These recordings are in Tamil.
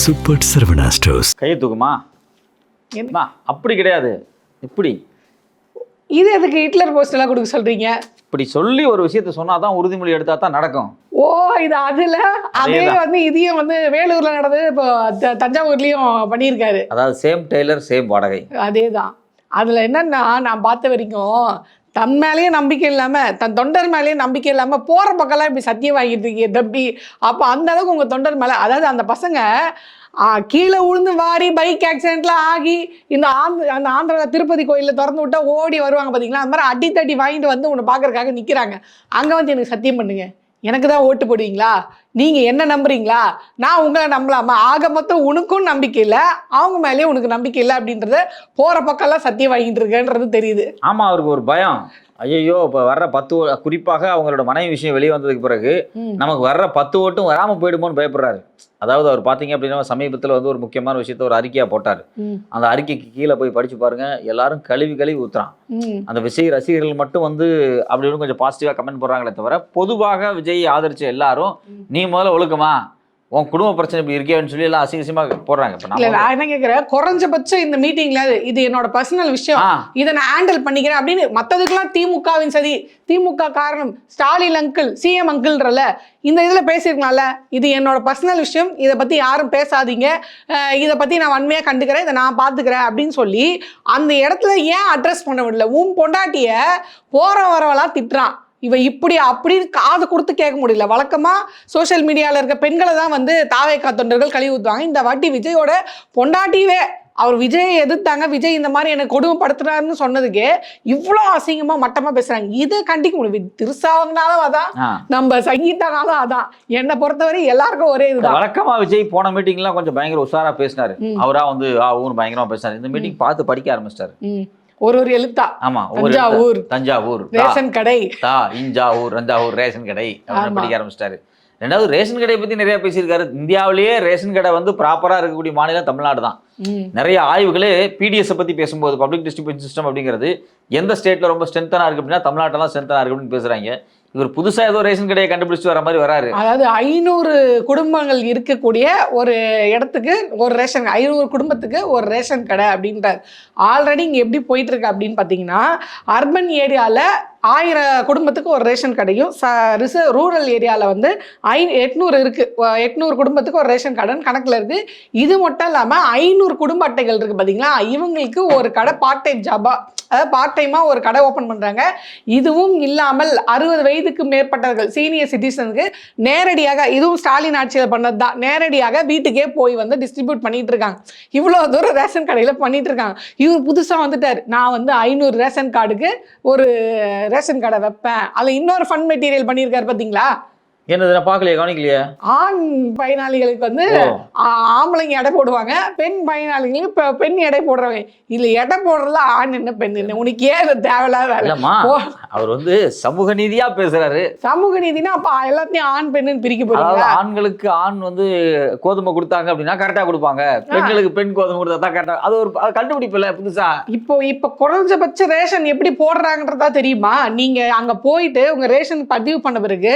Super Saravana stores. கையை தூக்குமா? அப்படி கிடையாது. இப்படி இது எதுக்கு ஹிட்லர் போஸ்ட் எல்லாம் கொடுக்க சொல்றீங்க? இப்படி சொல்லி ஒரு விஷயத்த சொன்னாதான் உறுதிமொழி எடுத்தா தான் நடக்கும். ஓ, இது அதுல அதே வந்து இதையும் வந்து வேலூர்ல நடந்தது, இப்போ தஞ்சாவூர்லயும் பண்ணியிருக்காரு. அதாவது சேம் டெய்லர் சேம் வாடகை. அதேதான். அதுல என்னன்னா, நான் பார்த்த வரைக்கும் தன் மேலேயும் நம்பிக்கை இல்லாம, தன் தொண்டர் மேலேயும் நம்பிக்கை இல்லாம போற பக்கம்லாம் இப்படி சத்தியம் வாங்கிட்டு இருக்கீங்க தம்பி. அப்ப அந்த அளவுக்கு உங்க தொண்டர் மேல, அதாவது அந்த பசங்க கீழே விழுந்து வாரி பைக் ஆக்சிடென்ட்லாம் ஆகி இந்த அந்த ஆந்திராவில் திருப்பதி கோயிலில் திறந்து விட்டா ஓடி வருவாங்க பார்த்தீங்களா, அந்த மாதிரி அடித்தடி வாங்கிட்டு வந்து உன்னை பார்க்கறதுக்காக நிற்கிறாங்க. அங்கே வந்து எனக்கு சத்தியம் பண்ணுங்க, எனக்கு தான் ஓட்டு போடுவீங்களா, நீங்கள் என்ன நம்புறீங்களா, நான் உங்களை நம்பலாமா, ஆக மொத்தம் உனக்கும் நம்பிக்கை இல்லை அவங்க மேலேயும் உனக்கு நம்பிக்கை இல்லை அப்படின்றத போகிற பக்கம்லாம் சத்தியம் வாங்கிட்டு இருக்கேன்றது தெரியுது. ஆமாம், அவருக்கு ஒரு பயம். ஐயோ, இப்போ வர்ற 10 குறிப்பாக அவங்களோட மனைவி விஷயம் வெளியே வந்ததுக்கு பிறகு நமக்கு வர்ற 10 ஓட்டும் வராமல் போயிடுமோன்னு பயப்படுறாரு. அதாவது அவர் பார்த்தீங்க அப்படின்னா சமீபத்தில் வந்து ஒரு முக்கியமான விஷயத்த ஒரு அறிக்கையாக போட்டார். அந்த அறிக்கைக்கு கீழே போய் படிச்சு பாருங்க, எல்லாரும் கழுவி ஊத்துறான். அந்த விஜய் ரசிகர்கள் மட்டும் வந்து அப்படின்னு கொஞ்சம் பாசிட்டிவாக கமெண்ட் போடுறாங்களே தவிர, பொதுவாக விஜய் ஆதரிச்ச எல்லாரும் நீ முதல்ல ஒழுக்கமா, உன் குடும்ப பிரச்சனை இப்படி இருக்கேன்னு சொல்லி எல்லாம் அசிங்கமா போடுறாங்க. நான் என்ன கேட்கிறேன், குறைஞ்சபட்சம் இந்த மீட்டிங்ல இது என்னோட பர்சனல் விஷயம், இதை நான் ஹேண்டில் பண்ணிக்கிறேன் அப்படின்னு. மற்றதுக்கெல்லாம் திமுகவின் சதி, திமுக காரணம், ஸ்டாலின் அங்கிள், சிஎம் அங்கிள்ன்றல இந்த இதில் பேசியிருக்கலாம்ல. இது என்னோட பர்சனல் விஷயம், இதை பற்றி யாரும் பேசாதீங்க, இதை பற்றி நான் வன்மையாக கண்டுக்கிறேன், இதை நான் பார்த்துக்கிறேன் அப்படின்னு சொல்லி அந்த இடத்துல ஏன் அட்ரஸ் பண்ண விடல? உன் பொண்டாட்டிய போற வரவெல்லாம் திட்டுறான், இவ இப்படி அப்படின்னு காது கொடுத்து கேட்க முடியல. வழக்கமா சோசியல் மீடியாவில் இருக்க பெண்களை தான் வந்து தாவேக்கா தொண்டர்கள் கழுவி ஊற்றுவாங்க. இந்த வாட்டி விஜயோட பொண்டாட்டியே அவர் விஜயை எதிர்த்தாங்க, விஜய் இந்த மாதிரி எனக்கு கொடுமைப்படுத்துறாருன்னு சொன்னதுக்கே இவ்வளோ அசிங்கமா மட்டமா பேசுறாங்க. இதை கண்டிக்க முடியும். திருசாவங்கனாலும் அதான், நம்ம சங்கீதானாலும் அதான். என்னை பொறுத்தவரை எல்லாருக்கும் ஒரே இதுதான். வழக்கமா விஜய் போன மீட்டிங்லாம் கொஞ்சம் பயங்கர உஷாரா பேசினாரு. அவரா வந்து ஊர் பயங்கரமா பேசினாரு. இந்த மீட்டிங் பார்த்து படிக்க ஆரம்பிச்சிட்டாரு. ஒரு எழுத்தா. ஆமா, தஞ்சாவூர் ரேஷன் கடை, இஞ்சாவூர் தஞ்சாவூர் ரேஷன் கடை அப்படின்னு படிக்க ஆரம்பிச்சிட்டாரு. ரெண்டாவது ரேஷன் கடையை பத்தி நிறைய பேசியிருக்காரு. இந்தியாவிலேயே ரேஷன் கடை வந்து ப்ராப்பரா இருக்கக்கூடிய மாநிலம் தமிழ்நாடு தான். நிறைய ஆய்வுகளே பிடிஎஸ் பத்தி பேசும்போது, பப்ளிக் டிஸ்ட்ரிபியூஷன் சிஸ்டம் அப்படிங்கிறது எந்த ஸ்டேட்ல ரொம்ப ஸ்ட்ரென்த்தனா இருக்கு அப்படின்னா தமிழ்நாட்டில் தான் ஸ்ட்ரென்த்தனா இருக்கு அப்படின்னு பேசுறாங்க. இவர் புதுசா ஏதோ ரேஷன் கடையை கண்டுபிடிச்சிட்டு வர மாதிரி வராரு. அதாவது 500 குடும்பங்கள் இருக்கக்கூடிய ஒரு இடத்துக்கு ஒரு ரேஷன், 500 குடும்பத்துக்கு ஒரு ரேஷன் கடை அப்படின்றார். ஆல்ரெடி இங்கே எப்படி போயிட்டு இருக்கு அப்படின்னு பார்த்தீங்கன்னா, அர்பன் ஏரியாவில் 1000 குடும்பத்துக்கு ஒரு ரேஷன் கடையும், ரூரல் ஏரியாவில் வந்து 800 இருக்கு, 800 குடும்பத்துக்கு ஒரு ரேஷன் கடைன்னு கணக்கில் இருக்கு. இது மட்டும் இல்லாமல் 500 குடும்ப அட்டைகள் இருக்கு பார்த்தீங்களா, இவங்களுக்கு ஒரு கடை பார்ட் டைம் ஜாபா, அதாவது பார்ட் டைமாக ஒரு கடை ஓப்பன் பண்ணுறாங்க. இதுவும் இல்லாமல் 60 வயதுக்கு மேற்பட்டவர்கள், சீனியர் சிட்டிசனுக்கு நேரடியாக, இதுவும் ஸ்டாலின் ஆட்சியில் பண்ணது தான், நேரடியாக வீட்டுக்கே போய் வந்து டிஸ்ட்ரிபியூட் பண்ணிட்டு இருக்காங்க. இவ்வளோ தூரம் ரேஷன் கடையில் பண்ணிட்டு இருக்காங்க. இவர் புதுசாக வந்துட்டார், நான் வந்து 500 ரேஷன் கார்டுக்கு ஒரு ரேஷன் கடை வைப்பேன். அதில் இன்னொரு ஃபன் மெட்டீரியல் பண்ணியிருக்காரு பார்த்தீங்களா? என்னது நான் பார்க்கலையே, கவனிக்கலையே. ஆண் பயனாளிகளுக்கு வந்து ஆம்பளைங்க எடை போடுவாங்க, பெண் பயனாளிகளுக்கு பெண் எடை போடுறவங்க. இதுல எடை போடுறதுல ஆண் என்ன பெண் என்ன, உனக்கு ஏன் தேவையில்லாத வேலை? அவர் வந்து சமூக நீதியா பேசுறாரு. சமூக நீதினா அப்ப எல்லாத்தையும் ஆண் பெண்ணுன்னு பிரிக்க போறாங்க. ஆண்களுக்கு ஆண் வந்து கோதுமை கொடுத்தாங்க அப்படின்னா கரெக்டா கொடுப்பாங்க, பெண்களுக்கு பெண் கோதுமை கொடுத்தா தான் கரெக்டா. அது ஒரு கண்டுபிடிப்பு இல்ல புதுசா. இப்போ குறைஞ்சபட்ச ரேஷன் எப்படி போடுறாங்கன்றதா தெரியுமா? நீங்க அங்க போயிட்டு உங்க ரேஷன் பதிவு பண்ண பிறகு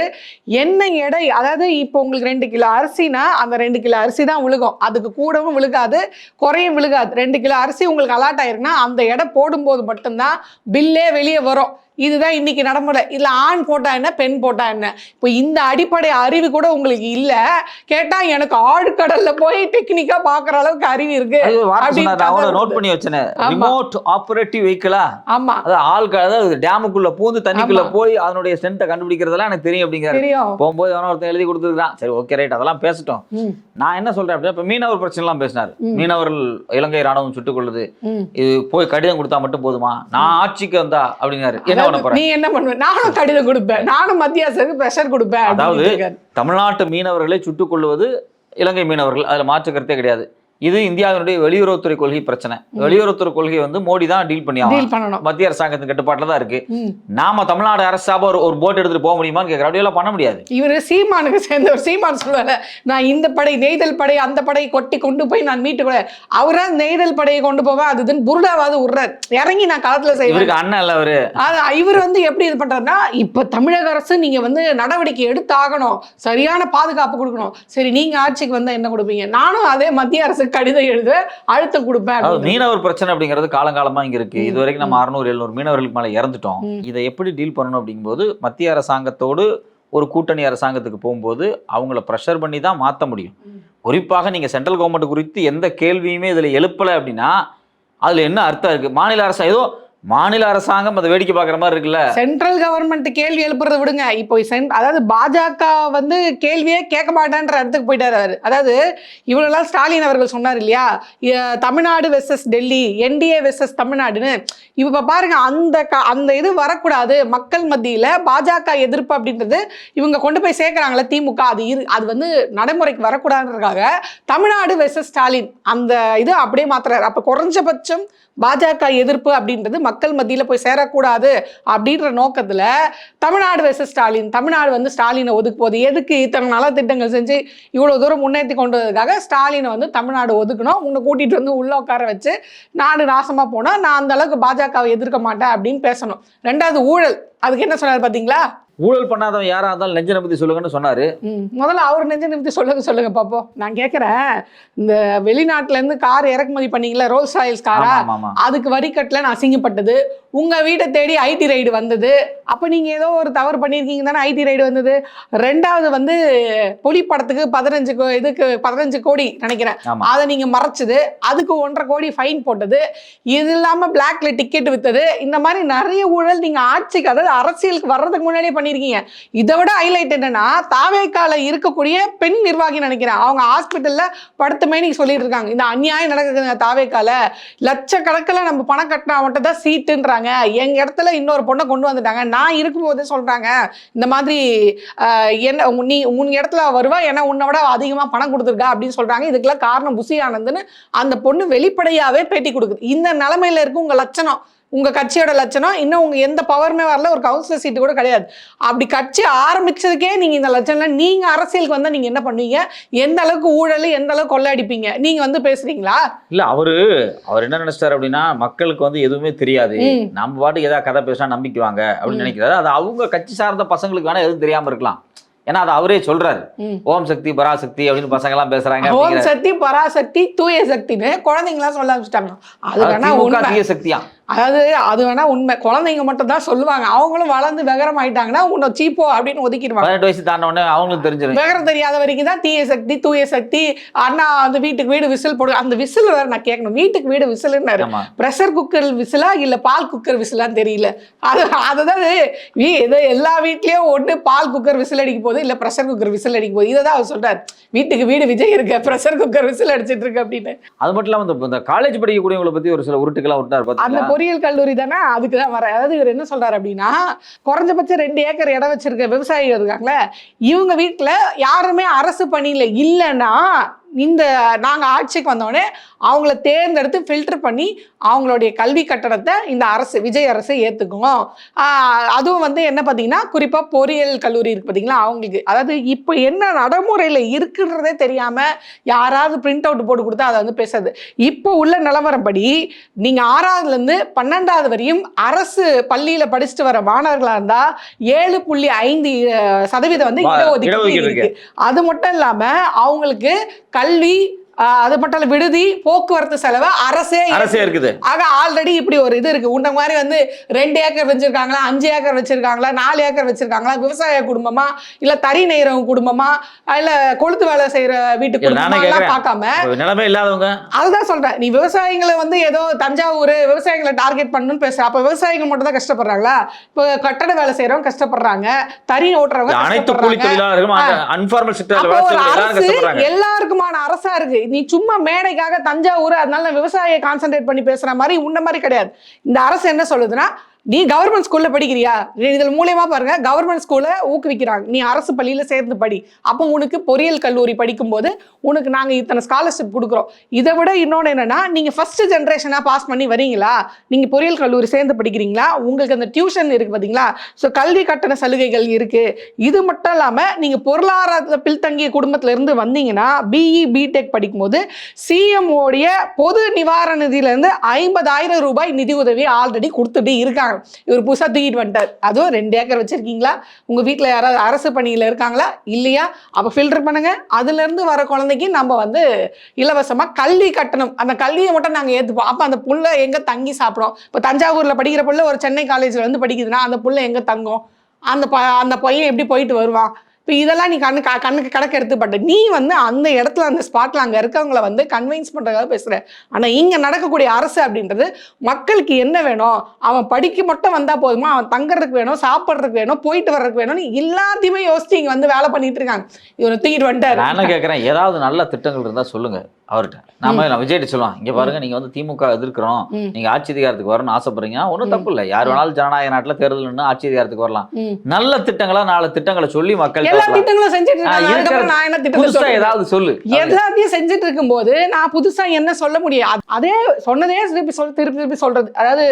என்ன எடை, அதாவது இப்போ உங்களுக்கு 2 கிலோ அரிசினா அந்த 2 கிலோ அரிசி தான் விழுகும், அதுக்கு கூடவும் விழுகாது குறையும் விழுகாது. 2 கிலோ அரிசி உங்களுக்கு அலாட் ஆயிருக்குன்னா அந்த எடை போடும்போது மட்டும்தான் பில்லே வெளியே வரும். இதுதான் இன்னைக்கு நடைமுறை. இல்லை ஆண் போட்டா என்ன பெண் போட்டா என்ன, இப்போ இந்த அடிப்படை அறிவு கூட உங்களுக்கு இல்லை. கேட்டா எனக்கு ஆழ்கடல்ல போய் டெக்னிக்கா பாக்குற அளவுக்கு அறிவு இருக்கு. நோட் பண்ணி வச்சேன், ரிமோட் ஆபரேட்டிவ் வெஹிக்கிளா. ஆமா, அதாவது டேமுக்குள்ள பூந்து தண்ணிக்குள்ள போய் அதனுடைய ஸ்ட்ரென்த்தை கண்டுபிடிக்கிறதெல்லாம் எனக்கு தெரியும் அப்படிங்கிறது. போகும்போது ஒருத்தன் எழுதி கொடுத்துருக்கான். சரி, ஓகே, ரைட், அதெல்லாம் பேசட்டும். நான் என்ன சொல்றேன் அப்படின்னா, இப்ப மீனவர் பிரச்சனை எல்லாம் பேசினாரு. மீனவர்கள் இலங்கை ராணுவம் சுட்டுக் கொள்ளுது, இது போய் கடிதம் கொடுத்தா மட்டும் போதுமா, நான் ஆட்சிக்கு வந்தா அப்படிங்கிறாரு. நீ என்ன பண்ணுவ? நானும் கடிதம் கொடுப்பேன், நானும் மத்திய அரசுக்கு பிரஷர் கொடுப்பேன். அதாவது தமிழ்நாட்டு மீனவர்களை சுட்டுக் கொள்வது இலங்கை மீனவர்கள், அதுல மாற்று கருத்தே கிடையாது. இது இந்தியாவினுடைய வெளியுறவுத்துறை கொள்கை பிரச்சனை. வெளியுறவுத்துறை கொள்கை வந்து மோடி தான் டீல் பண்ணணும். மத்திய அரசாங்கத்தின் கட்டுப்பாட்டில் தான் இருக்கு. நாம தமிழ்நாடு அரசாப ஒரு போட் எடுத்துட்டு போக முடியுமான்னு கேட்கற அப்படியெல்லாம் பண்ண முடியாது. இவரு சீமானுக்கு சேர்ந்த ஒரு சீமான் சொல்லுவாங்க, நான் இந்த படை நெய்தல் படை அந்த படை கொட்டி கொண்டு போய் நான் மீட்டு கூட அவரா நெய்தல் படையை கொண்டு போவேன் அதுன்னு புருடாவாது விடுறாரு. இறங்கி நான் களத்துல செய்வேன் அண்ணன் இல்ல அவரு. இவர் வந்து எப்படி இது பண்றாருன்னா, இப்ப தமிழக அரசு நீங்க வந்து நடவடிக்கை எடுத்து ஆகணும், சரியான பாதுகாப்பு கொடுக்கணும். சரி நீங்க ஆட்சிக்கு வந்தா என்ன கொடுப்பீங்க? நானும் அதே மத்திய அரசு கடிதம் எழுதுவேன், அழுத்தம் கொடுப்பேன். மீனவர் பிரச்சனை அப்படிங்கிறது காலங்காலமா இங்க இருக்கு. இது வரைக்கும் நம்ம 600-700 மீனவர்களுக்கு மேல இறந்துட்டோம். இதை எப்படி டீல் பண்ணணும் அப்படிங்கும்போது மத்திய அரசாங்கத்தோடு ஒரு கூட்டணி அரசாங்கத்துக்கு போகும்போது அவங்கள ப்ரெஷர் பண்ணி தான் மாற்ற முடியும். குறிப்பாக நீங்க சென்ட்ரல் கவர்மெண்ட் குறித்து எந்த கேள்வியுமே இதுல எழுப்பல அப்படின்னா அதுல என்ன அர்த்தம் இருக்கு? மாநில அரசாங்கம் அதை வேடிக்கை பார்க்குற மாதிரி இருக்குல்ல. சென்ட்ரல் கவர்மெண்ட் கேள்வி எழுப்புறதை விடுங்க, இப்போ அதாவது பாஜக வந்து கேள்வியே கேட்க மாட்டேன்ற இடத்துக்கு போயிட்டாரு. அதாவது இவ்வளவு ஸ்டாலின் அவர்கள் சொன்னார் இல்லையா, Tamil Nadu versus Delhi, NDA versus தமிழ்நாடுன்னு. இப்ப பாருங்க, அந்த இது வரக்கூடாது. மக்கள் மத்தியில பாஜக எதிர்ப்பு அப்படின்றது இவங்க கொண்டு போய் சேர்க்கிறாங்களே திமுக, அது வந்து நடைமுறைக்கு வரக்கூடாதுன்றதுக்காக தமிழ்நாடு வெர்சஸ் ஸ்டாலின் அந்த இது அப்படியே மாத்துறாரு. அப்ப குறைஞ்சபட்சம் பாஜக எதிர்ப்பு அப்படின்றது மக்கள் மத்தியில போய் சேரக்கூடாது அப்படின்ற நோக்கத்துல தமிழ்நாடு வெர்சஸ் ஸ்டாலின், தமிழ்நாடு வந்து ஸ்டாலினை ஒதுக்கு போகுது. எதுக்கு? இத்தனை நலத்திட்டங்கள் செஞ்சு இவ்வளவு தூரம் முன்னேற்றி கொண்டு வந்ததுக்காக ஸ்டாலினை வந்து தமிழ்நாடு ஒதுக்கணும், உன்னை கூட்டிட்டு வந்து உள்ள உட்கார வச்சு நாடு நாசமா போனா நான் அந்த அளவுக்கு பாஜகவை எதிர்க்க மாட்டேன் அப்படின்னு பேசணும். ரெண்டாவது ஊழல், அதுக்கு என்ன சொன்னார் பாத்தீங்களா? ஊழல் பண்ணாதவன் யாரா இருந்தாலும் நெஞ்ச நிமித்தி சொல்லுங்கன்னு சொன்னாரு. முதல்ல அவர் நெஞ்ச நிமித்தி சொல்லுங்க பாப்போம். நான் கேட்கறேன், இந்த வெளிநாட்டுல இருந்து கார் இறக்குமதி பண்ணீங்களா, ரோல்ஸ் ராயல்ஸ் காரா, அதுக்கு வரி கட்டல நான் அசிங்கப்பட்டது. உங்க வீட்டை தேடி ஐடி ரைடு வந்தது, அப்ப நீங்க ஏதோ ஒரு தவறு பண்ணிருக்கீங்க தானே ஐடி ரைடு வந்தது. ரெண்டாவது வந்து புலி படத்துக்கு 15 கோடி நினைக்கிறேன், அதை நீங்க மறைச்சது, அதுக்கு 1.5 கோடி ஃபைன் போட்டது, இது இல்லாம பிளாக்ல டிக்கெட் வித்தது. இந்த மாதிரி நிறைய ஊழல் நீங்க ஆட்சிக்கு, அதாவது அரசியலுக்கு வர்றதுக்கு முன்னாடியே பண்ணிருக்கீங்க. இதை விட ஹைலைட் என்னன்னா, தாவேக்கால இருக்கக்கூடிய பெண் நிர்வாகி நினைக்கிறேன், அவங்க ஹாஸ்பிட்டல்ல படுத்துமே நீங்க சொல்லிட்டு இருக்காங்க, இந்த அநியாயம் நடக்குதுங்க தாவேக்கால, லட்சக்கணக்கில் நம்ம பணம் கட்டினா மட்டும் தான் சீட்டுன்றாங்க, எங்க இடத்துல இன்னொரு பொண்ணை கொண்டு வந்துட்டாங்க, நான் இருக்கும்போதே சொல்றாங்க இந்த மாதிரி என்ன நீ உன் இடத்துல வருவா, ஏன்னா உன்னை விட அதிகமா பணம் கொடுத்துருக்கா அப்படின்னு சொல்றாங்க. இதுக்கெல்லாம் காரணம் புசி ஆனந்த்னு அந்த பொண்ணு வெளிப்படையாவே பேட்டி கொடுக்குது. இந்த நிலைமையில இருக்கு உங்க லட்சணம், உங்க கட்சியோட லட்சணம். இன்னும் உங்க எந்த பவருமே வரல, ஒரு கவுன்சிலர் சீட்டு கூட கிடையாது. அப்படி கட்சி ஆரம்பிச்சதுக்கே நீங்க இந்த லட்சணம், நீங்க அரசியலுக்கு வந்தா நீங்க என்ன பண்ணுவீங்க? எந்த அளவுக்கு ஊழல், எந்த அளவுக்கு கொள்ளையடிப்பீங்க? நீங்க வந்து பேசுறீங்களா? இல்ல அவர் என்ன நினைச்சாரு அப்படின்னா, மக்களுக்கு வந்து எதுவுமே தெரியாது, நம்ம பாட்டுக்கு ஏதாவது கதை பேசினா நம்பிக்குவாங்க அப்படின்னு நினைக்கிறாரு. அது அவங்க கட்சி சார்ந்த பசங்களுக்கு வேணா எதுவும் தெரியாம இருக்கலாம். ஏன்னா அது அவரே சொல்றாரு, ஓம் சக்தி பராசக்தி அப்படின்னு பசங்க எல்லாம் பேசுறாங்க. ஓம் சக்தி பராசக்தி தூய சக்தின்னு குழந்தைங்க எல்லாம் சொல்ல ஆரம்பிச்சிட்டாங்க. அது வேணா தூய சக்தியா, அதாவது அது வேணா உண்மை. குழந்தைங்க மட்டும் தான் சொல்லுவாங்க, அவங்களும் வளர்ந்து விவரம் ஆயிட்டாங்கன்னா உன்னை சீப்போ அப்படின்னு ஒதுக்கிடுவாங்க. 18 வயசு தாண்ட உடனே அவங்களுக்கு தெரிஞ்சிடும். விவரம் தெரியாத வரைக்கும் தான் தீய சக்தி தூய சக்தி. அண்ணா அந்த வீட்டுக்கு வீடு விசில் போடு, அந்த விசில் வேற நான் கேட்கணும், வீட்டுக்கு வீடு விசில்னாரு, ப்ரெஷர் குக்கர் விசிலா இல்ல பால் குக்கர் விசிலான்னு தெரியல. அதுதான் எல்லா வீட்லயும் ஒன்று பால் குக்கர் விசில் அடிக்க போகுது, இல்ல ப்ரெஷர் குக்கர் விசில் அடிக்க போகுது. இதான் அவர் சொல்றாரு, வீட்டுக்கு வீடு விஜய் இருக்கு, ப்ரெஷர் குக்கர் விசில் அடிச்சிட்டு இருக்கு அப்படின்னு. அது மட்டும் இல்லாம இந்த காலேஜ் படிக்கக்கூடியவங்களை பத்தி ஒரு சில உருட்டுக்கெல்லாம் விட்டார். பொறியியல் கல்லூரி தானே, அதுக்குதான் வர. அதாவது இவர் என்ன சொல்றாரு அப்படின்னா, குறைஞ்சபட்சம் 2 ஏக்கர் இடம் வச்சிருக்க விவசாயிகள் இருக்காங்களே, இவங்க வீட்டுல யாருமே அரசு பணியில இல்லைன்னா நாங்க ஆட்சிக்கு வந்தோடனே அவங்கள தேர்ந்தெடுத்து ஃபில்டர் பண்ணி அவங்களுடைய கல்வி கட்டணத்தை இந்த அரசு, விஜய் அரசு ஏத்துக்கும். அதுவும் வந்து என்ன பார்த்தீங்கன்னா, குறிப்பா பொறியியல் கல்லூரி இருக்கு பார்த்தீங்களா, அவங்களுக்கு. அதாவது இப்போ என்ன நடைமுறையில் இருக்குன்றதே தெரியாம யாராவது பிரிண்ட் அவுட் போட்டு கொடுத்தா அதை வந்து பேசுறது. இப்போ உள்ள நிலவரப்படி நீங்க 6ஆவதுலேருந்து 12ஆவது வரையும் அரசு பள்ளியில படிச்சுட்டு வர மாணவர்களா இருந்தா 7.5% வந்து இடஒதுக்கீடு இருக்கு. அது மட்டும் இல்லாம அவங்களுக்கு கல்வி, அது மட்டும் இல்ல விடுதி, போக்குவரத்து செலவு அரசே இருக்குது. ஆக ஆல்ரெடி இப்படி ஒரு இது இருக்கு. உன்ன மாதிரி வந்து 2 ஏக்கர் வச்சிருக்காங்களா, 5 ஏக்கர் வச்சிருக்காங்களா, 4 ஏக்கர் வச்சிருக்காங்களா, விவசாய குடும்பமா இல்ல தறி நெய்றவங்க குடும்பமா இல்ல கொளுத்து வேலை செய்யற வீட்டு குடும்பமா பார்க்காம நிலைமை இல்லாதவங்க. அதுதான் சொல்றேன், நீ விவசாயிகளை வந்து ஏதோ தஞ்சாவூர் விவசாயிகளை டார்கெட் பண்ணணும்னு பேசுற. அப்ப விவசாயிகள் மட்டும் தான் கஷ்டப்படுறாங்களா? இப்போ கட்டட வேலை செய்யறவங்க கஷ்டப்படுறாங்க, தறி ஓட்டுறவங்க எல்லாருக்குமான அரசா இருக்கு. நீ சும்மா மேடைக்காக தஞ்சாவூர் அதனால விவசாயியை கான்சென்ட்ரேட் பண்ணி பேசுற மாதிரி உன்ன மாதிரி கிடையாது. இந்த அரசு என்ன சொல்லுதுன்னா, நீ கவர்மெண்ட் ஸ்கூல்ல படிக்கிறியா, இதுல மூலியமா பாருங்க கவர்மெண்ட் ஸ்கூல்ல ஊக்குவிக்கிறாங்க, நீ அரசு பள்ளியில சேர்ந்து படி, அப்போ உனக்கு பொறியியல் கல்லூரி படிக்கும்போது உனக்கு நாங்க இத்தனை ஸ்காலர்ஷிப் கொடுக்குறோம். இதை விட இன்னொன்று என்னன்னா, நீங்க ஃபர்ஸ்ட் ஜென்ரேஷனா பாஸ் பண்ணி வரீங்களா, நீங்க பொறியியல் கல்லூரி சேர்ந்து படிக்கிறீங்களா, உங்களுக்கு அந்த டியூஷன் இருக்கு பாத்தீங்களா, ஸோ கல்வி கட்டண சலுகைகள் இருக்கு. இது மட்டும் இல்லாம நீங்க பொருளாதார பின்தங்கிய குடும்பத்துல இருந்து வந்தீங்கன்னா பிஇ பிடெக் படிக்கும்போது சிஎம் உடைய பொது நிவாரண நிதியில இருந்து 50,000 ரூபாய் நிதி உதவி ஆல்ரெடி கொடுத்துட்டு இருக்காங்க. இவர் புதுசா தூக்கிட்டு வந்துட்டார். அதுவும் 2 ஏக்கர் வச்சிருக்கீங்களா, உங்க வீட்டுல யாராவது அரசு பணியில இருக்காங்களா இல்லையா, அப்ப ஃபில்டர் பண்ணுங்க. அதுல இருந்து வர குழந்தைக்கு நம்ம வந்து இலவசமா கல்வி கட்டணம், அந்த கல்வியை மட்டும் நாங்க ஏத்துப்போம். அப்ப அந்த புள்ள எங்க தங்கி சாப்பிடும்? இப்ப தஞ்சாவூர்ல படிக்கிற புள்ள ஒரு சென்னை காலேஜ்ல வந்து படிக்குதுன்னா அந்த புள்ள எங்க தங்கும்? அந்த பையன் எப்படி போயிட்டு வருவான்? இப்போ இதெல்லாம் நீ கண்ணுக்கு கணக்கு எடுத்துப்பட்ட நீ வந்து அந்த இடத்துல அந்த ஸ்பாட்ல அங்கே இருக்கவங்கள வந்து கன்வின்ஸ் பண்ணுறதுக்காக பேசுகிற. ஆனால் இங்கே நடக்கக்கூடிய அரசு அப்படின்றது மக்களுக்கு என்ன வேணும், அவன் படிக்க மட்டும் வந்தால் போதுமா, அவன் தங்குறதுக்கு வேணும், சாப்பிட்றதுக்கு வேணும், போயிட்டு வர்றதுக்கு வேணும்னு எல்லாத்தையுமே யோசிச்சு இங்கே வந்து வேலை பண்ணிட்டு இருக்காங்க. இவனை தூக்கிட்டு வந்துட்டாரு. நான் என்ன கேட்குறேன், ஏதாவது நல்ல திட்டங்கள் இருந்தால் சொல்லுங்க அவர்கிட்ட. நான் விஜய்கிட்ட சொல்லுவான், இங்க பாருங்க நீங்க வந்து திமுக எதிர்க்கிறோம், நீங்க ஆட்சி அதிகாரத்துக்கு வரணும்னு ஆசைப்படுறீங்கன்னா ஒன்றும் தப்பு இல்லை, யார் வேணாலும் ஜனநாயக நாட்டில் தேர்தல் நின்று ஆட்சி அதிகாரத்துக்கு வரலாம். நல்ல திட்டங்களா 4 திட்டங்களை சொல்லி மக்கள் எல்லா திட்டங்களும் செஞ்சுட்டு இருக்காங்க. புதுசா ஏதாவது சொல்லு. எல்லாத்தையும் செஞ்சுட்டு இருக்கும் போது நான் புதுசா என்ன சொல்ல முடியும்? அதே சொன்னதே திருப்பி சொல்றது. அதாவது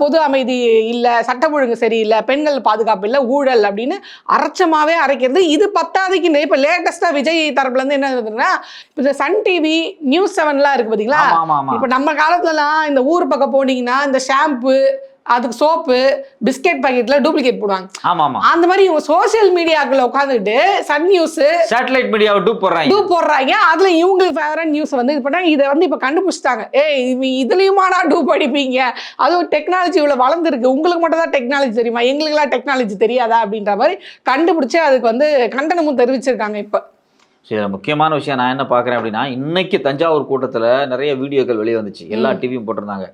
பொது அமைதி இல்ல, சட்டம் ஒழுங்கு சரியில்லை, பெண்கள் பாதுகாப்பு இல்ல, ஊழல் அப்படின்னு அரைச்சமாவே அரைக்கிறது. இது பத்தாவதுக்கு இப்ப லேட்டஸ்டா விஜய் தரப்புல இருந்து என்ன இருக்குதுன்னா, இப்ப சன் டிவி நியூஸ் 7 இருக்கு பாத்தீங்களா, இப்ப நம்ம காலத்துலலாம் இந்த ஊர் பக்கம் போனீங்கன்னா இந்த ஷாம்பு, அதுக்கு சோப்பு, பிஸ்கெட் பாக்கெட்ல டூப்ளிகேட் போடுவாங்க. அந்த மாதிரி இவங்க சோசியல் மீடியாக்குள்ள உட்காந்துட்டு சன் நியூஸ், சேட்டலைட் மீடியாவை டூப் போடுறாங்க. அதுல இவங்களுக்கு ஃபேவரட் நியூஸ் வந்து இது பண்ணாங்க. இதை வந்து இப்ப கண்டுபிடிச்சிட்டாங்க. இதுலயுமாடா டூப் அடிப்பீங்க, அதுவும் டெக்னாலஜி இவ்வளவு வளர்ந்துருக்கு, உங்களுக்கு மட்டும் தான் டெக்னாலஜி தெரியுமா, எங்களுக்குலாம் டெக்னாலஜி தெரியாதா அப்படின்ற மாதிரி கண்டுபிடிச்சு அதுக்கு வந்து கண்டனமும் தெரிவிச்சிருக்காங்க. இப்ப சரி, முக்கியமான விஷயம் நான் என்ன பார்க்குறேன் அப்படின்னா, இன்னைக்கு தஞ்சாவூர் கூட்டத்தில் நிறைய வீடியோக்கள் வெளியே வந்துச்சு, எல்லா டிவியும் போட்டிருந்தாங்க.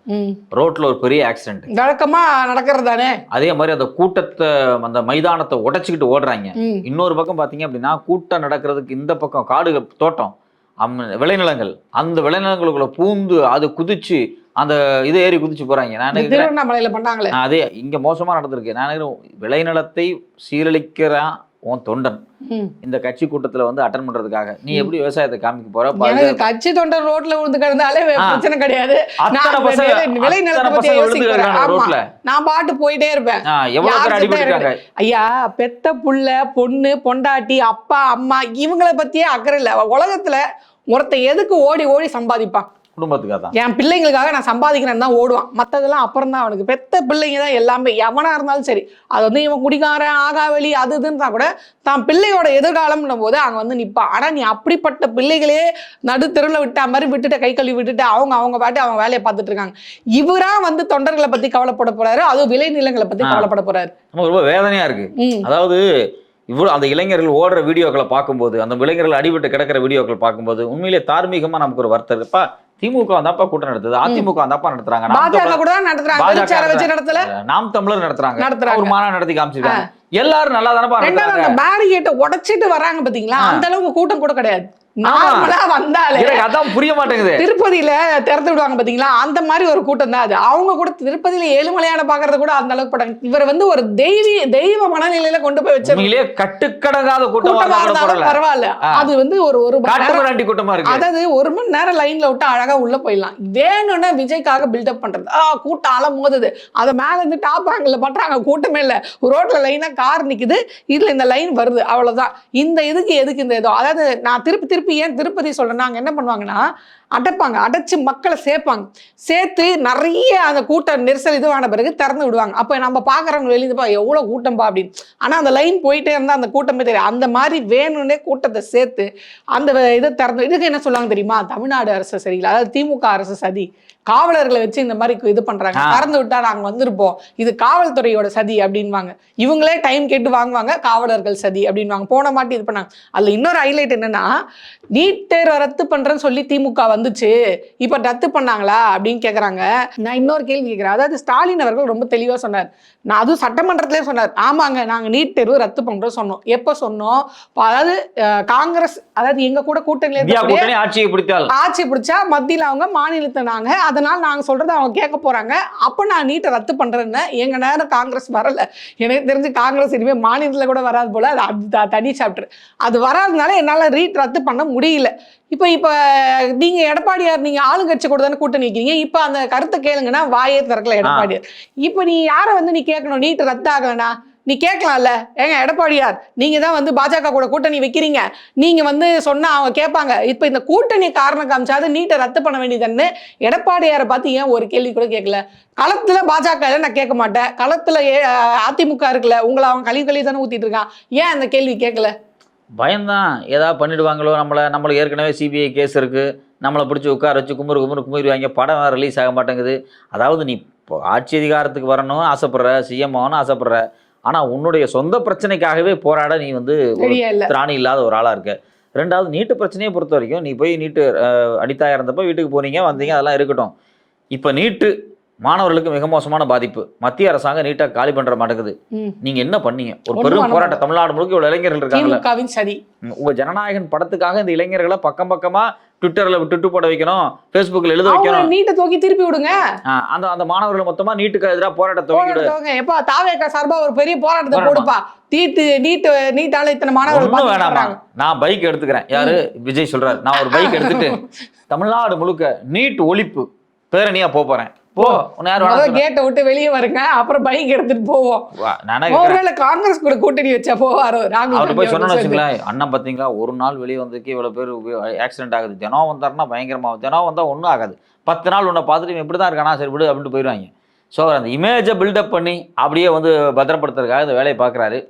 ரோட்ல ஒரு பெரிய ஆக்சிடென்ட் வழக்கமா நடக்கிறது தானே. அதே மாதிரி அந்த கூட்டத்தை, அந்த மைதானத்தை உடைச்சிக்கிட்டு ஓடுறாங்க. இன்னொரு பக்கம் பார்த்தீங்க அப்படின்னா, கூட்டம் நடக்கிறதுக்கு இந்த பக்கம் காடு தோட்டம், விளைநிலங்கள், அந்த விளைநிலங்களுக்குள்ள பூந்து அது குதிச்சு அந்த இது ஏறி குதிச்சு போறாங்க. நான் நினைக்கிறேன் அதே இங்க மோசமா நடந்திருக்கு. நான் நினைக்கிறேன் விளைநிலத்தை சீரழிக்கிறான் உன் தொண்டன் இந்த கட்சி கூட்டத்துல வந்து அட்டன் பண்றதுக்காக நீ எப்படி விவசாயத்தை காமிக்க போற? கட்சி தொண்டன் ரோட்ல விழுந்து கிடந்தாலே பிரச்சனை கிடையாது. நான் பாட்டு போயிட்டே இருப்பேன். ஐயா, பெத்த புள்ள, பொண்ணு, பொண்டாட்டி, அப்பா, அம்மா இவங்களை பத்தியே அக்கறை இல்ல. உலகத்துல ஒருத்த எதுக்கு ஓடி ஓடி சம்பாதிப்பான்? குடும்பத்துக்காக தான். என் பிள்ளைங்களுக்காக நான் சம்பாதிக்கிறேன்னு தான் ஓடுவான். மற்றதெல்லாம் அப்புறம் தான். அவனுக்கு பெத்த பிள்ளைங்க தான் எல்லாமே. எவனா இருந்தாலும் சரி, அது வந்து இவன் குடிக்காரன், ஆகாவலி, அது இதுன்னு கூட தான் பிள்ளையோட எதிர்காலம்னும் போது அங்கே வந்து நிற்பான். ஆனால் நீ அப்படிப்பட்ட பிள்ளைகளே நடுத்தெருவில் விட்டா மாதிரி விட்டுட்டு கை கழுவி விட்டுட்டு அவங்க பாட்டு அவங்க வேலையை பார்த்துட்டு இருக்காங்க. இவரா வந்து தொண்டர்களை பத்தி கவலைப்பட போறாரு, அதுவும் விளைநிலங்களை பத்தி கவலைப்பட போறாரு. ரொம்ப வேதனையா இருக்கு. அதாவது இவ்வளோ அந்த இளைஞர்கள் ஓடுற வீடியோக்களை பார்க்கும்போது, அந்த இளைஞர்கள் அடிபட்டு கிடக்கிற வீடியோக்கள் பார்க்கும்போது உண்மையிலே தார்மீகமா நமக்கு ஒரு வருத்தம் இருப்பா. திமுக வந்தாப்பா கூட்டம் நடத்துது, அதிமுக வந்தாப்பா நடத்துறாங்க, நாம் தமிழர் நடத்துறாங்க, ஒரு மாநாடு நடத்தி காமிச்சிருக்காங்க. எல்லாரும் நல்லா தானப்பா பேரிகேட்டை உடைச்சிட்டு வராங்க பாத்தீங்களா? அந்த அளவுக்கு கூட்டம் கூட கிடையாது. புரிய மாட்டேங்குது. திருப்பதியில திறந்து விடுவாங்க பாத்தீங்களா, அந்த மாதிரி ஒரு கூட்டம் தான் அது. அவங்க கூட திருப்பதியில ஏழுமலையான பாக்குறது கூட அந்த அளவுக்கு படம். இவர் வந்து ஒரு தெய்வ மனநிலையில கொண்டு போய் வச்சு கட்டுக்கடங்காத கூட்டமா பரவாயில்ல. அது வந்து ஒரு கூட்டமா இருக்கு. அதாவது 1 மணி நேரம் லைன்ல விட்டு அழகா உள்ள போயிடலாம். வேணும்னா விஜய்க்காக பில்டப் பண்றது. கூட்டம் அலம் மோதுது, அதை மேல இருந்து டாப் ஆங்கிள் பண்றாங்க. கூட்டமே இல்ல, ரோட்ல லைனா கார் நிக்குது, இதுல இந்த லைன் வருது, அவ்வளவுதான். இந்த எதுக்கு இந்த ஏதோ, அதாவது நான் திருப்பி ஏன் திருப்பதி சொல்றேன்னா, அங்க என்ன பண்ணுவாங்கன்னா அடைப்பாங்க, அடைச்சு மக்களை சேர்த்து நிறைய அந்த கூட்டம் நெரிசல் இதுவான பிறகு திறந்து விடுவாங்க. அப்ப நம்ம பாக்குறவங்க வெளியே எவ்வளவு கூட்டம்பா அப்படின்னு. ஆனா அந்த லைன் போயிட்டே இருந்தா அந்த கூட்டமே தெரியும். அந்த மாதிரி வேணும்னே கூட்டத்தை சேர்த்து அந்த இதை திறந்து, இதுக்கு என்ன சொல்லுவாங்க தெரியுமா? தமிழ்நாடு அரசு சரியில்லை, அதாவது திமுக அரசு சதி, காவலர்களை வச்சு இந்த மாதிரி இது பண்றாங்க, திறந்து விட்டா நாங்க வந்திருப்போம், இது காவல்துறையோட சதி அப்படின்வாங்க. இவங்களே டைம் கேட்டு வாங்குவாங்க, காவலர்கள் சதி அப்படின்வாங்க. போன மாட்டி இது பண்ணாங்க. அதுல இன்னொரு ஹைலைட் என்னன்னா, நீட் தேர்வை ரத்து பண்றேன்னு சொல்லி திமுக வந்துச்சு, இப்ப ரத்து பண்ணாங்களா அப்படின்னு கேக்குறாங்க. நான் இன்னொரு கேள்வி கேட்கிறேன். அதாவது ஸ்டாலின் அவர்கள் ரொம்ப தெளிவா சொன்னார், நான் அதுவும் சட்டமன்றத்திலே சொன்னார், ஆமாங்க நாங்க நீட் தேர்வு ரத்து பண்றோம் சொன்னோம். எப்ப சொன்னோம்? அதாவது காங்கிரஸ், அதாவது எங்க கூட கூட்டணியில ஆட்சி பிடிச்சா மத்தியில அவங்க, மாநிலத்தை நாங்க, அதனால நாங்கள் சொல்றதை அவங்க கேட்க போறாங்க. அப்போ நான் நீட்டை ரத்து பண்றேன்னு எங்க நேரம் காங்கிரஸ் வரல. எனக்கு தெரிஞ்சு காங்கிரஸ் இனிமேல் மாநிலத்தில் கூட வராது போல. அது தனி சாப்டர். அது வராதனால என்னால் ரத்து பண்ண முடியல. இப்போ நீங்க எடப்பாடியார், நீங்க ஆளுங்கட்சி கூட தானே கூட்டணி வைக்கிறீங்க. இப்போ அந்த கருத்தை கேளுங்கன்னா வாயே திறக்கல எடப்பாடியார். இப்போ நீ யாரை வந்து நீ கேட்கணும்? நீட்டு ரத்து ஆகலனா நீ கேட்கலாம்ல. ஏங்க எடப்பாடியார், நீங்க தான் வந்து பாஜக கூட கூட்டணி வைக்கிறீங்க, நீங்க வந்து சொன்னா அவங்க கேட்பாங்க. இப்போ இந்த கூட்டணி காரணம் காமிச்சாது நீட்டை ரத்து பண்ண வேண்டியதுன்னு எடப்பாடியாரை பார்த்து ஏன் ஒரு கேள்வி கூட கேட்கல? களத்துல பாஜக நான் கேட்க மாட்டேன், களத்துல அதிமுக இருக்குல்ல, உங்களை அவன் கழிவு தானே ஊத்திட்டு இருக்கான், ஏன் அந்த கேள்வி கேட்கல? பயம்தான், ஏதாவது பண்ணிடுவாங்களோ நம்மளுக்கு ஏற்கனவே சிபிஐ கேஸ் இருக்குது, நம்மளை பிடிச்சி உட்கார வச்சு கும்பிடுவாங்க, படம் வேறு ரிலீஸ் ஆக மாட்டேங்குது. அதாவது நீ இப்போ ஆட்சி அதிகாரத்துக்கு வரணும்னு ஆசைப்படுற, சிஎம் ஆகணும்னு ஆசைப்படுற, ஆனால் உன்னுடைய சொந்த பிரச்சனைக்காகவே போராட நீ வந்து திராணி இல்லாத ஒரு ஆளாக இருக்க. ரெண்டாவது, நீட்டு பிரச்சனையை பொறுத்த வரைக்கும் நீ போய் நீட்டு அடித்தாயம் இருந்தப்போ வீட்டுக்கு போனீங்க வந்தீங்க, அதெல்லாம் இருக்கட்டும். இப்போ நீட்டு மாணவர்களுக்கு மிக மோசமான பாதிப்பு. மத்திய அரசாங்கம் நீட்டா காலி பண்ற மாட்டேங்குது. நீங்க என்ன பண்ணீங்க? ஒரு பெரும் போராட்டம், தமிழ்நாடு முழுக்க இவ்வளவு இளைஞர்கள் இருக்காங்கல்ல. சரி, உங்க ஜனநாயகன் படத்துக்காக இந்த இளைஞர்களை பக்கம் பக்கமா ட்விட்டர்ல ட்விட்டு போட வைக்கணும், ஃபேஸ்புக்ல எழுத வைக்கணும், நீட்டை தூக்கி திருப்பி விடுங்க. அந்த மாணவர்கள் மொத்தமா நீட்டுக்கு எதிராக போராட்டத்தை துவங்கிடுங்க. எப்பா தாவேகா சார்பா ஒரு பெரிய போராட்டத்தை போடுப்பா. நீட்டால இத்தனை மாணவர்கள் வேணாமா? நான் பைக் எடுத்துக்கிறேன். யாரு? விஜய் சொல்றாரு, நான் ஒரு பைக் எடுத்துட்டு தமிழ்நாடு முழுக்க நீட் ஒழிப்பு பேரணியா போறேன். கேட்டை விட்டு வெளியே வருங்க, அப்புறம் பைக் எடுத்துட்டு போவோம். ஒருவேளை காங்கிரஸ் கூட கூட்டணி வச்சா போவாரோ ராகுல் போய் சொன்னா, அண்ணன் பாத்தீங்களா ஒரு நாள் வெளியே வந்ததுக்கு இவ்வளவு பேர் ஆக்சிடென்ட் ஆகுது, ஜனம் வந்தாருன்னா பயங்கரமா, ஜனம் வந்தா ஒன்றும் ஆகாது, 10 நாள் உன்னை பார்த்துட்டு இப்படிதான் இருக்கானா, சரி விடு அப்படின்ட்டு போயிடுவாங்க. ஸோ அந்த இமேஜை பில்டப் பண்ணி அப்படியே வந்து பத்திரப்படுத்துறதுக்காக இந்த வேலையை பார்க்குறாரு.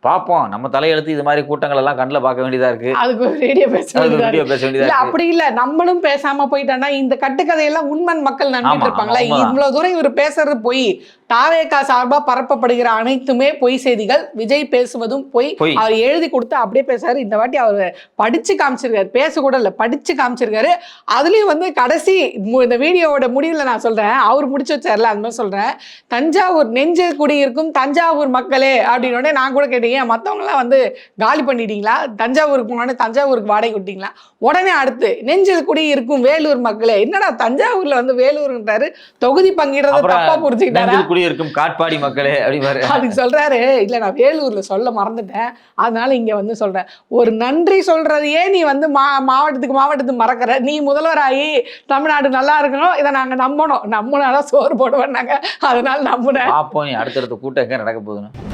பார்ப்போம், நம்ம தலையெழுத்து இது மாதிரி கூட்டங்கள் எல்லாம் கண்ணில் பார்க்க வேண்டியதா இருக்கு. அதுக்கு வீடியோ பேச வேண்டியதா. அப்படி இல்ல, நம்மளும் பேசாம போயிட்டோம்னா இந்த கட்டுக்கதையெல்லாம் உண்மன் மக்கள் நம்பிட்டு இருப்பாங்களா? இவ்வளவு தூரம் இவர் பேசுறது போய், தாவேகா சார்பா பரப்பப்படுகிற அனைத்துமே பொய் செய்திகள். விஜய் பேசுவதும் பொய். அவர் எழுதி கொடுத்து அப்படியே பேசுறாரு. இந்த வாட்டி அவர் படிச்சு காமிச்சிருக்காரு, பேச கூட இல்ல, படிச்சு காமிச்சிருக்காரு. அதுலயும் வந்து கடைசி இந்த வீடியோவோட முடிவுல நான் சொல்றேன், அவர் முடிச்சு வச்சார்ல, அது மாதிரி சொல்றேன், தஞ்சாவூர் நெஞ்சில் குடியிருக்கும் தஞ்சாவூர் மக்களே அப்படின்னு நான் கூட கேட்டேன், மற்றவங்களாம் வந்து காலி பண்ணிட்டீங்களா? தஞ்சாவூருக்கு போனோடனே தஞ்சாவூருக்கு வாடகை விட்டீங்களா? உடனே அடுத்து நெஞ்சில் குடி இருக்கும் வேலூர் மக்களே. என்னடா தஞ்சாவூர்ல வந்து வேலூர்ன்றாரு, தொகுதி பங்கிடுறத தப்பா புரிஞ்சுக்கிட்டாரா? இருக்கும் காட்பாடி மக்களே அப்படிமாரு. அதுக்கு சொல்றாரு, இல்ல நான் வேலூர்ல சொல்ல மறந்துட்டேன், அதனால இங்க வந்து சொல்றேன். ஒரு நன்றி சொல்றதையே நீ வந்து மாவட்டத்துக்கு மறக்கிற. நீ முதல்வராகி தமிழ்நாடு நல்லா இருக்கணும், இதை நாங்க நம்பணும், நம்பினாதான் சோறு போடுவோம் நாங்க, அதனால நம்புனேன். அப்போ நீ அடுத்தடுத்த கூட்டம் எங்க நடக்க போகுதுன்னு